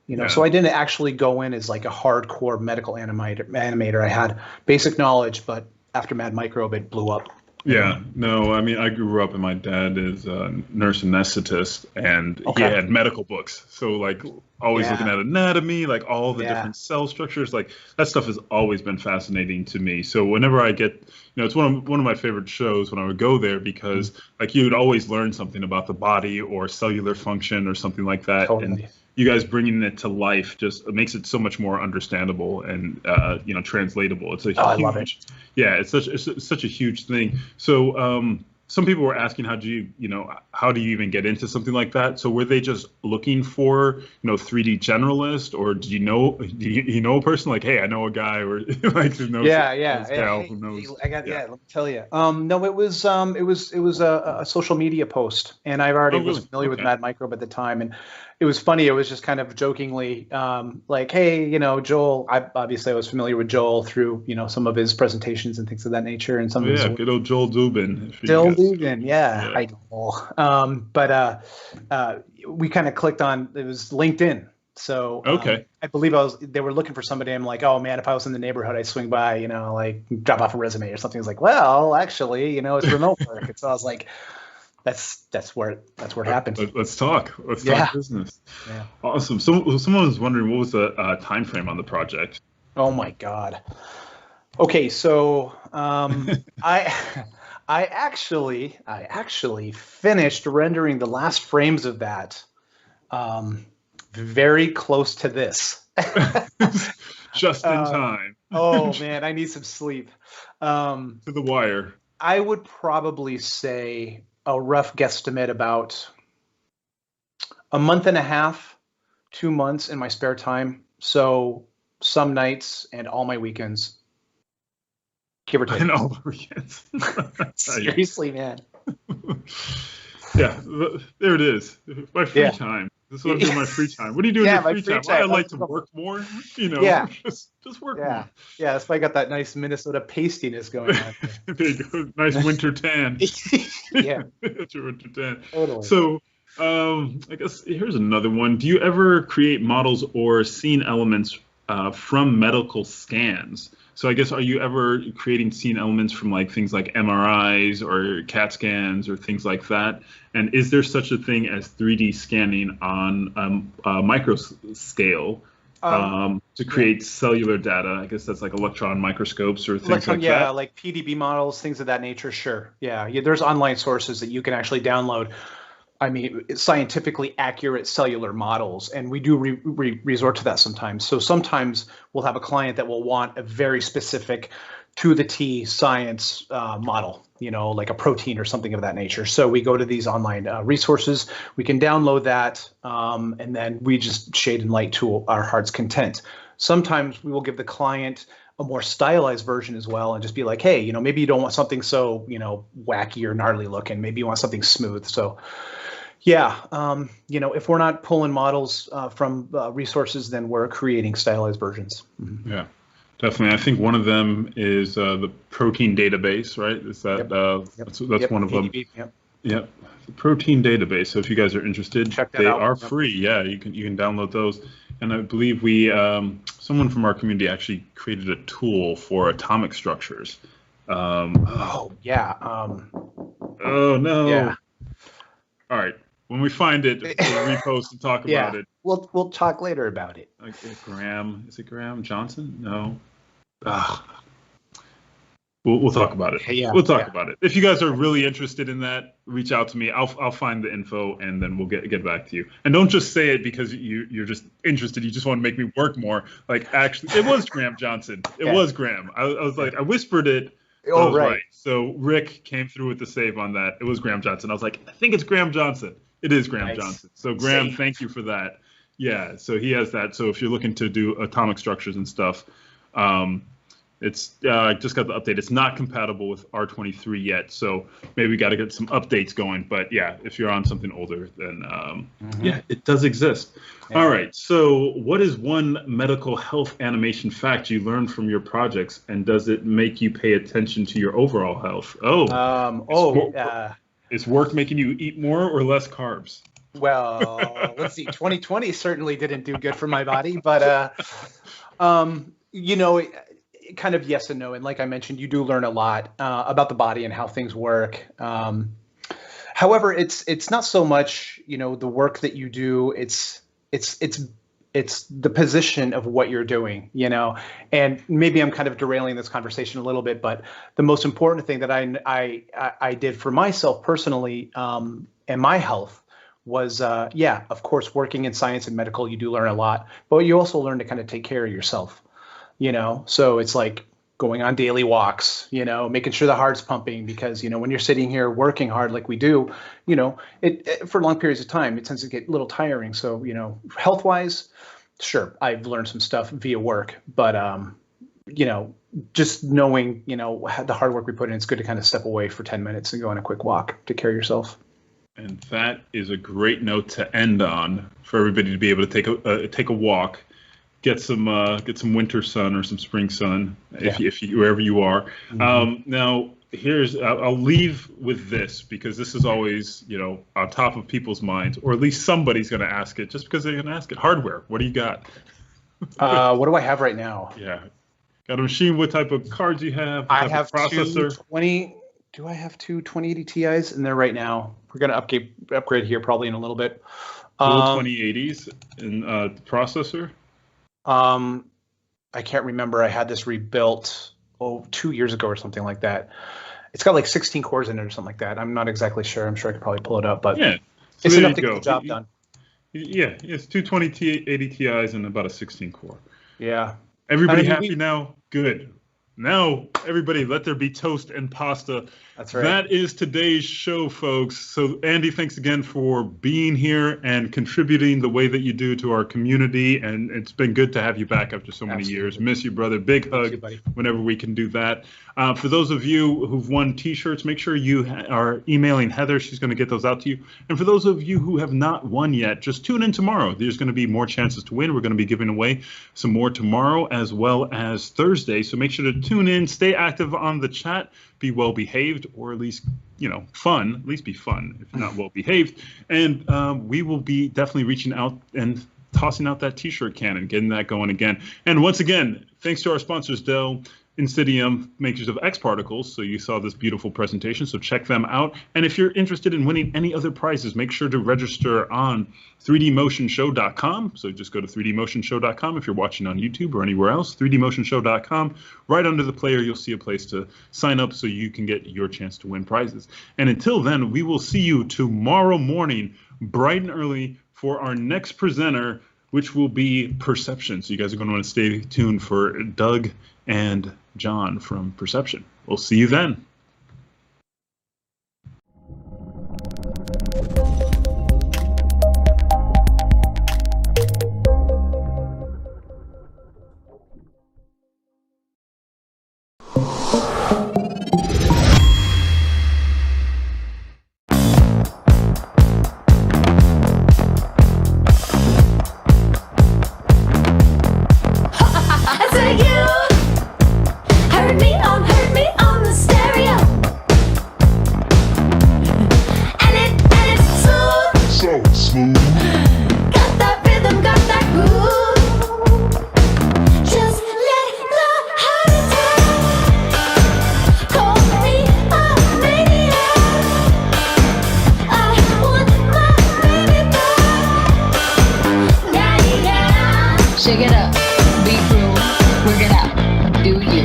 Speaker 3: You know,
Speaker 2: Yeah.
Speaker 3: so I didn't actually go in as like a hardcore medical animator. I had basic knowledge, but after Mad Microbe, it blew up.
Speaker 2: Yeah, no, I mean, I grew up and my dad is a nurse anesthetist, and he
Speaker 3: Okay.
Speaker 2: had medical books. So, like, always
Speaker 3: Yeah.
Speaker 2: looking at anatomy, like all the
Speaker 3: Yeah.
Speaker 2: different cell structures, like that stuff has always been fascinating to me. So, whenever I get, you know, it's one of my favorite shows when I would go there, because, like, you would always learn something about the body or cellular function or something like that. And
Speaker 3: Totally.
Speaker 2: you guys bringing it to life just makes it so much more understandable and, you know, translatable. It's a
Speaker 3: Oh, I love it.
Speaker 2: huge, yeah, it's such a huge thing. So some people were asking, how do you even get into something like that? So were they just looking for, you know, 3D generalist, or do you know a person like, hey, I know a guy, or like who knows,
Speaker 3: Yeah,
Speaker 2: knows gal
Speaker 3: Hey,
Speaker 2: who knows,
Speaker 3: I got
Speaker 2: yeah.
Speaker 3: Let me tell you. No, it was a social media post, and I already
Speaker 2: Oh
Speaker 3: was
Speaker 2: really?
Speaker 3: familiar with
Speaker 2: Okay.
Speaker 3: Mad Microbe at the time, and it was funny. It was just kind of jokingly, like, hey, you know, Joel. I was familiar with Joel through, you know, some of his presentations and things of that nature, and some
Speaker 2: Oh
Speaker 3: of his
Speaker 2: yeah,
Speaker 3: work.
Speaker 2: good old Joel Dubin, if you
Speaker 3: Still
Speaker 2: guys.
Speaker 3: Dugan, yeah,
Speaker 2: Yeah.
Speaker 3: I know. We kind of clicked on, it was LinkedIn. So
Speaker 2: Okay.
Speaker 3: I believe they were looking for somebody. I'm like, oh man, if I was in the neighborhood, I'd swing by, you know, like drop off a resume or something. It's like, well, actually, you know, it's remote work. And so I was like, that's where it happened.
Speaker 2: Let's talk. Let's
Speaker 3: Yeah.
Speaker 2: talk business.
Speaker 3: Yeah.
Speaker 2: Awesome. So someone was wondering, what was the time frame on the project?
Speaker 3: Oh my God. Okay, so I I actually finished rendering the last frames of that very close to this.
Speaker 2: Just in time.
Speaker 3: Oh man, I need some sleep.
Speaker 2: To the wire.
Speaker 3: I would probably say a rough guesstimate about a month and a half, 2 months in my spare time. So some nights and all my weekends, give or take.
Speaker 2: And all the weekends.
Speaker 3: Seriously, man.
Speaker 2: Yeah, there it is. My free
Speaker 3: Yeah.
Speaker 2: time. This is what I'm doing in my free time. What do you do in
Speaker 3: Yeah,
Speaker 2: your
Speaker 3: my
Speaker 2: free
Speaker 3: free
Speaker 2: time? I
Speaker 3: time.
Speaker 2: like to work more, you know.
Speaker 3: Yeah.
Speaker 2: Just work
Speaker 3: Yeah.
Speaker 2: more.
Speaker 3: Yeah, that's why I got that nice Minnesota pastiness going on.
Speaker 2: There you go. Nice winter tan.
Speaker 3: Yeah, totally.
Speaker 2: So, I guess here's another one. Do you ever create models or scene elements from medical scans? So I guess, are you ever creating scene elements from like things like MRIs or CAT scans or things like that? And is there such a thing as 3D scanning on a micro scale to create cellular data? I guess that's like electron microscopes or things like
Speaker 3: yeah,
Speaker 2: that.
Speaker 3: like PDB models, things of that nature. Sure. Yeah, there's online sources that you can actually download. I mean, scientifically accurate cellular models, and we do resort to that sometimes. So sometimes we'll have a client that will want a very specific to the T science model, like a protein or something of that nature. So we go to these online resources, we can download that, and then we just shade and light to our heart's content. Sometimes we will give the client a more stylized version as well and just be like, hey, maybe you don't want something so, wacky or gnarly looking. Maybe you want something smooth. So yeah, if we're not pulling models from resources, then we're creating stylized versions. Mm-hmm.
Speaker 2: Yeah, definitely. I think one of them is the protein database, right? Is that that's one of them?
Speaker 3: Yep.
Speaker 2: Yep, the protein database. So if you guys are interested, they are free. Yeah, you can download those. And I believe someone from our community actually created a tool for atomic structures.
Speaker 3: Oh yeah.
Speaker 2: Oh no.
Speaker 3: Yeah.
Speaker 2: All right. When we find it, we'll repost and talk about it.
Speaker 3: We'll talk later about it.
Speaker 2: Graham, is it Graham Johnson? No. We'll talk about it.
Speaker 3: Yeah,
Speaker 2: we'll talk about it. If you guys are really interested in that, reach out to me. I'll find the info and then we'll get back to you. And don't just say it because you're just interested. You just want to make me work more. Like, actually, it was Graham Johnson. It was Graham. I was like, I whispered it.
Speaker 3: Oh, right.
Speaker 2: So Rick came through with the save on that. It was Graham Johnson. I was like, I think it's Graham Johnson. It is Graham Johnson. So Graham, thank you for that. Yeah, so he has that. So if you're looking to do atomic structures and stuff, it's I just got the update. It's not compatible with R23 yet, so maybe we got to get some updates going. But yeah, if you're on something older, then yeah, it does exist. Yeah. All right. So what is one medical health animation fact you learned from your projects, and does it make you pay attention to your overall health? Is work making you eat more or less carbs?
Speaker 3: Well, let's see. 2020 certainly didn't do good for my body, but kind of yes and no. And like I mentioned, you do learn a lot about the body and how things work. However, it's not so much the work that you do. It's the position of what you're doing, and maybe I'm kind of derailing this conversation a little bit, but the most important thing that I did for myself personally and my health was, of course, working in science and medical, you do learn a lot, but you also learn to kind of take care of yourself, so it's like going on daily walks, making sure the heart's pumping, because, when you're sitting here working hard like we do, it for long periods of time, it tends to get a little tiring. So, health wise, sure, I've learned some stuff via work, but, just knowing, the hard work we put in, it's good to kind of step away for 10 minutes and go on a quick walk to care of yourself.
Speaker 2: And that is a great note to end on for everybody to be able to take a walk. Get some winter sun or some spring sun if you wherever you are. Mm-hmm. Now I'll leave with this, because this is always on top of people's minds, or at least somebody's going to ask it just because they're going to ask it. Hardware. What do you got?
Speaker 3: What do I have right now?
Speaker 2: Yeah, got a machine. What type of cards you have?
Speaker 3: I have processor. Do I have two 2080 Ti's in there right now? We're going to upgrade here probably in a little bit.
Speaker 2: 2080s in processor.
Speaker 3: I can't remember. I had this rebuilt 2 years ago or something like that. It's got like 16 cores in it or something like that. I'm not exactly sure. I'm sure I could probably pull it up, but
Speaker 2: yeah, so
Speaker 3: it's enough to get the job done.
Speaker 2: Yeah, it's two 2080 Ti's and about a 16 core.
Speaker 3: Yeah.
Speaker 2: Everybody happy now? Good. Now, everybody, let there be toast and pasta.
Speaker 3: That's right.
Speaker 2: That is today's show, folks. So, Andy, thanks again for being here and contributing the way that you do to our community. And it's been good to have you back after so many years. Miss you, brother. Big hug whenever we can do that. For those of you who've won T-shirts, make sure you are emailing Heather. She's going to get those out to you. And for those of you who have not won yet, just tune in tomorrow. There's going to be more chances to win. We're going to be giving away some more tomorrow as well as Thursday. So make sure to tune in, stay active on the chat. be well behaved, or at least fun. At least be fun, if not well behaved. And we will be definitely reaching out and tossing out that t-shirt cannon, getting that going again. And once again, thanks to our sponsors, Dell, Insidium, makers of X Particles. So you saw this beautiful presentation, so check them out. And if you're interested in winning any other prizes, make sure to register on 3dmotionshow.com. So just go to 3dmotionshow.com if you're watching on YouTube or anywhere else, 3dmotionshow.com. Right under the player, you'll see a place to sign up so you can get your chance to win prizes. And until then, we will see you tomorrow morning, bright and early, for our next presenter, which will be Perception. So you guys are going to want to stay tuned for Doug and John from Perception. We'll see you then.
Speaker 4: Shake it up, be cool, work it out, do you.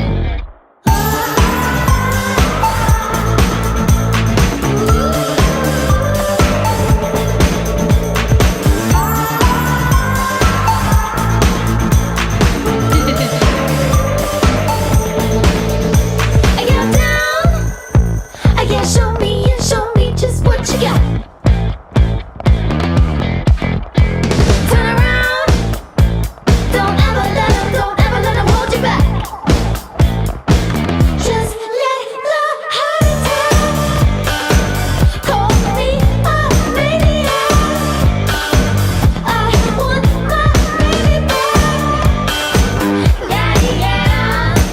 Speaker 4: I get down, I get show me just what you got.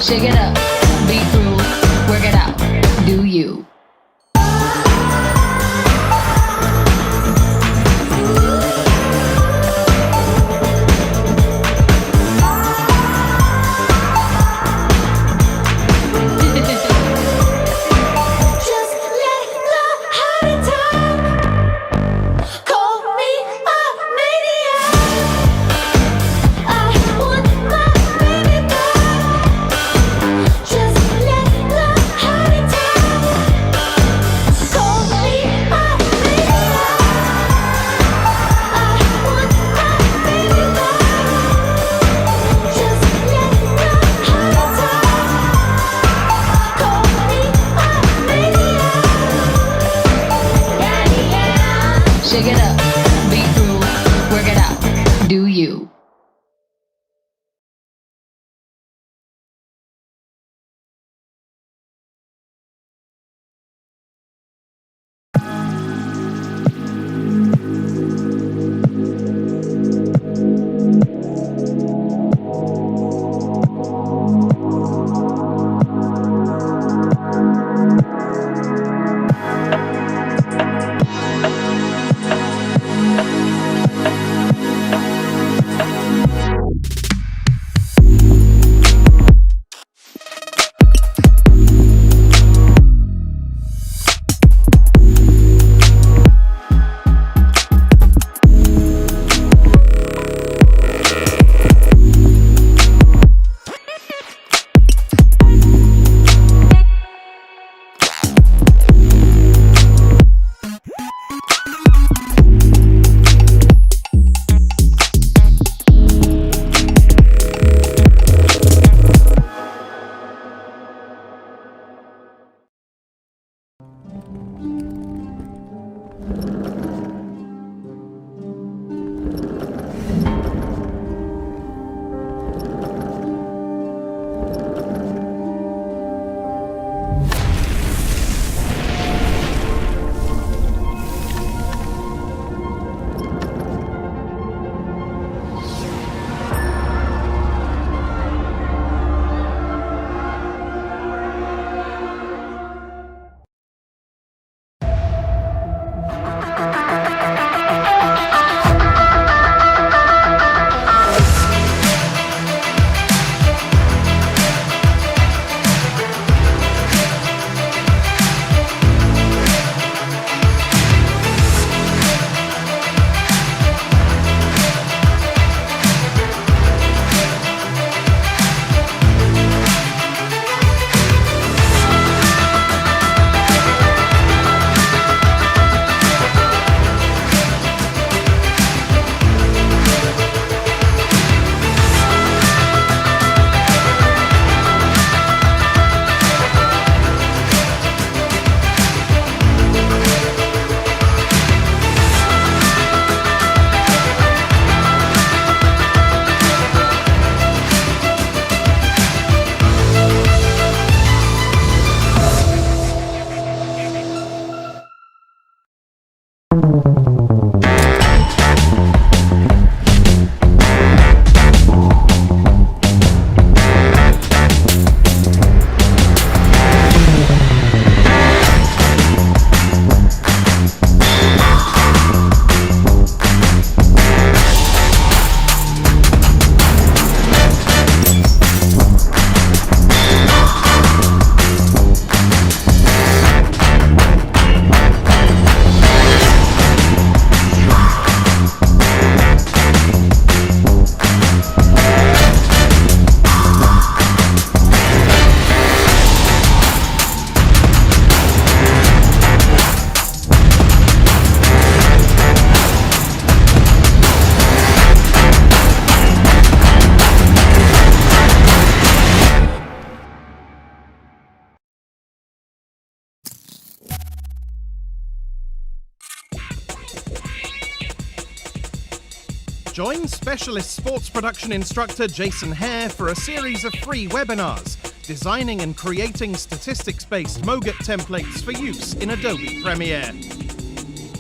Speaker 4: Shake it up, be cool, work it out, do you. Shake it up, be cool, work it out, do you.
Speaker 5: Join specialist sports production instructor Jason Hare for a series of free webinars, designing and creating statistics-based MOGAT templates for use in Adobe Premiere.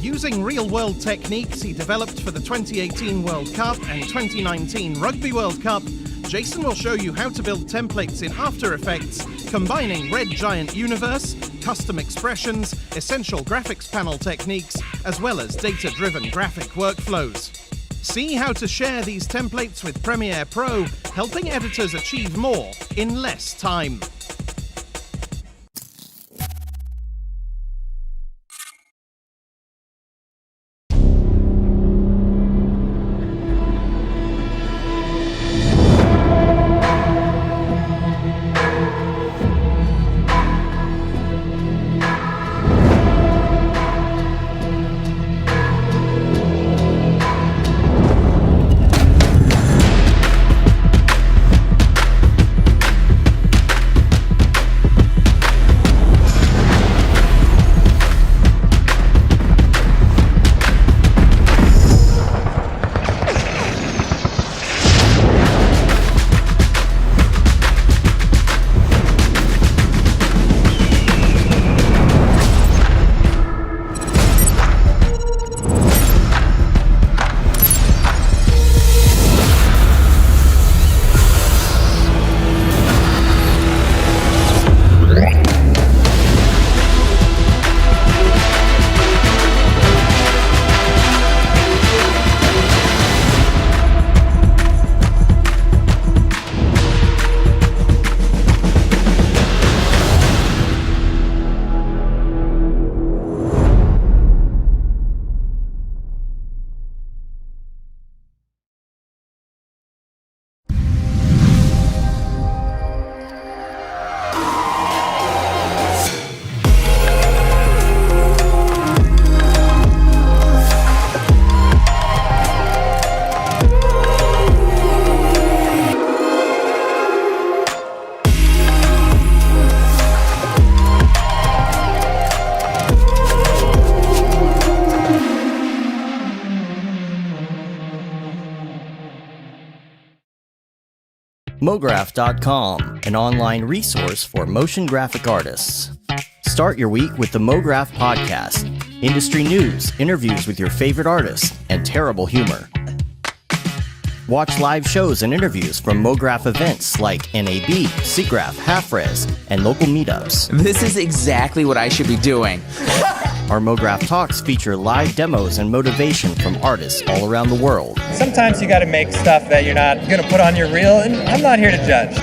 Speaker 5: Using real-world techniques he developed for the 2018 World Cup and 2019 Rugby World Cup, Jason will show you how to build templates in After Effects, combining Red Giant Universe, custom expressions, essential graphics panel techniques, as well as data-driven graphic workflows. See how to share these templates with Premiere Pro, helping editors achieve more in less time.
Speaker 6: MoGraph.com, an online resource for motion graphic artists. Start your week with the MoGraph podcast. Industry news, interviews with your favorite artists, and terrible humor. Watch live shows and interviews from MoGraph events like NAB, SIGGRAPH, Half-Res, and local meetups.
Speaker 7: This is exactly what I should be doing.
Speaker 6: Our MoGraph talks feature live demos and motivation from artists all around the world.
Speaker 8: Sometimes you gotta make stuff that you're not gonna put on your reel, and I'm not here to judge.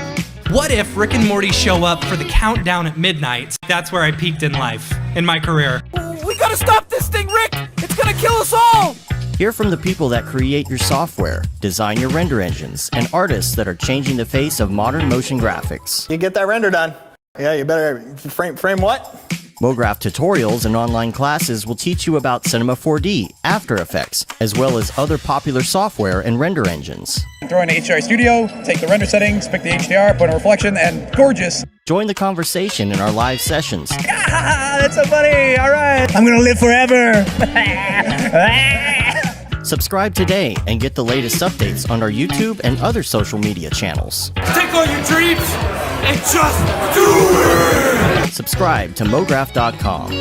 Speaker 9: What if Rick and Morty show up for the countdown at midnight? That's where I peaked in life, in my career.
Speaker 10: We gotta stop this thing, Rick! It's gonna kill us all!
Speaker 6: Hear from the people that create your software, design your render engines, and artists that are changing the face of modern motion graphics.
Speaker 8: You get that render done. Yeah, you better frame what?
Speaker 6: MoGraph tutorials and online classes will teach you about Cinema 4D, After Effects, as well as other popular software and render engines.
Speaker 8: Throw in HDR Studio, take the render settings, pick the HDR, put a reflection, and gorgeous.
Speaker 6: Join the conversation in our live sessions.
Speaker 8: Ah, that's so funny! All right, I'm gonna live forever.
Speaker 6: Subscribe today and get the latest updates on our YouTube and other social media channels.
Speaker 10: Take all your dreams and just do it!
Speaker 6: Subscribe to MoGraph.com.